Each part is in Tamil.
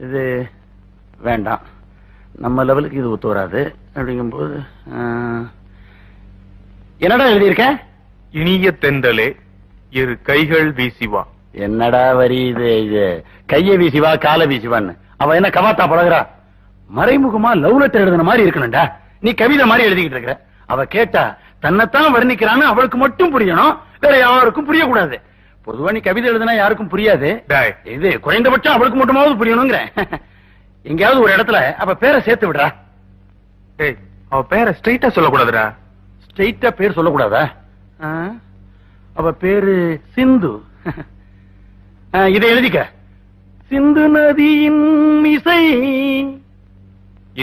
இது வேண்டாம், நம்ம லெவலுக்கு இது ஒத்து வராது. அப்படிங்கும்போது என்னடா எழுதியிருக்க? இனிய தென்றலே இரு கைகள் வீசிவா. என்னடா வரி இது? இது கைய வீசிவா கால வீசிவான்னு அவ என்ன கவாத்தா பழகுறா? மறைமுகமா லவ் லெட்டர் எழுதுன மாதிரி இருக்கணும்டா. நீ கவிதை மாதிரி எழுதிக்கிட்டு இருக்கிற. அவ கேட்டா தன்னைத்தான் வர்ணிக்கிறான்னு அவளுக்கு மட்டும் புரியணும், வேற யாருக்கும் புரியக்கூடாது. பொதுவா நீ கவிதை எழுதுனா யாருக்கும் புரியாது. இது குறைந்தபட்சம் அவளுக்கு மட்டுமாவது புரியணுங்கிற. எங்கேயாவது ஒரு இடத்துல அவ பேரை சேர்த்து விடுறா. அவ பேரை ஸ்ட்ரெயிட்டா சொல்லக்கூடாதுடா. ஸ்ட்ரெயிட்டா பேர் சொல்லக்கூடாதா? அவ பேரு சிந்து. இதை எழுதிக்க. சிந்து நதியின் இசை.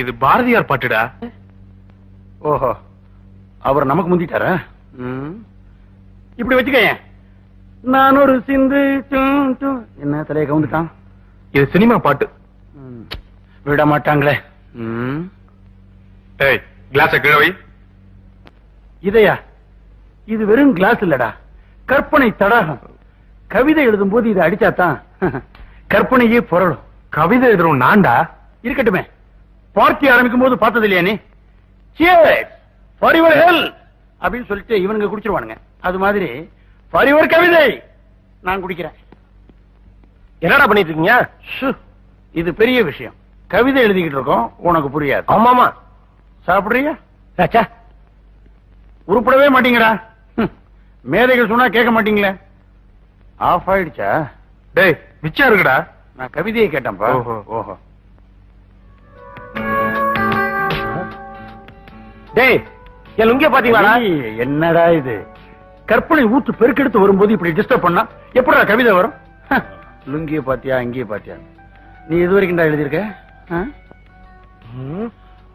இது பாரதியார் பாட்டுடா. ஓஹோ, அவர் நமக்கு முந்திட்டாரா? இப்படி வச்சுக்க. நான் ஒரு சிந்து. என்ன தலையை கவுந்துட்டான்? இது சினிமா பாட்டு. விட மாட்டாங்களே. கிளாஸ கிழவை. இதையா? இது வெறும் கிளாஸ் இல்லடா, கற்பனை தடாகம். கவிதை எழுதும் போது இதை அடிச்சாதான் கற்பனையே புரளும். கவிதை எழுதுறோம் நான்டா. இருக்கட்டுமே, பார்ட்டி ஆரம்பிக்கும் போது பார்த்தது இல்லையா நீ? Cheers for your health அப்படின்னு சொல்லிட்டு இவனுங்க குடிச்சிருவானுங்க. அது மாதிரி for your கவிதை நான் குடிக்கிறேன். என்னடா பண்ணிட்டு இருக்கீங்க? இது பெரிய விஷயம். கவிதை எழுதிக்கிட்டு இருக்கோம், உனக்கு புரியாது. ஆமாமா. சாப்பிடுறியா? உருப்படவே மாட்டீங்கடா. மேதைகள் சொன்னா கேட்க மாட்டீங்களே. ஆஃப் ஆயிடுச்சா? டேய் மிச்சம் இருக்குடா. நான் கவிதையை கேட்டேன்ப்பா. ஓஹோ. டேய் என் லுங்கிய பாத்தீங்களா? என்னடா இது? கற்பனை ஊத்து பெருக்கெடுத்து வரும்போது இப்படி டிஸ்டர்ப் பண்ணா எப்படா கவிதை வரும்? லுங்கிய பாத்தியா, அங்கேயே பாத்தியா? நீ இது வரைக்கும் எழுதியிருக்க?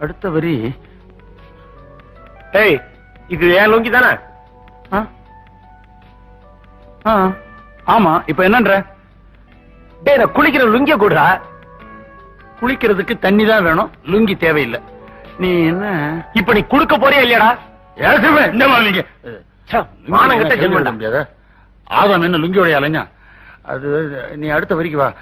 அடுத்த வரி. டேய் இது ஏன் லுங்கி தானே? ஆமா. இப்ப என்னன்ற? டேய் நான் குளிக்கிற லுங்கிய கூடுறா. குளிக்கிறதுக்கு தண்ணி தான் வேணும், லுங்கி தேவையில்லை. நீ என்ன இப்ப நீ குடுக்க போறியா இல்லையாடா? இந்த மாதிரி ஆதாம் என்ன லுங்கியோட அலைஞ்சா? அது நீ அடுத்த வரைக்கும் வா.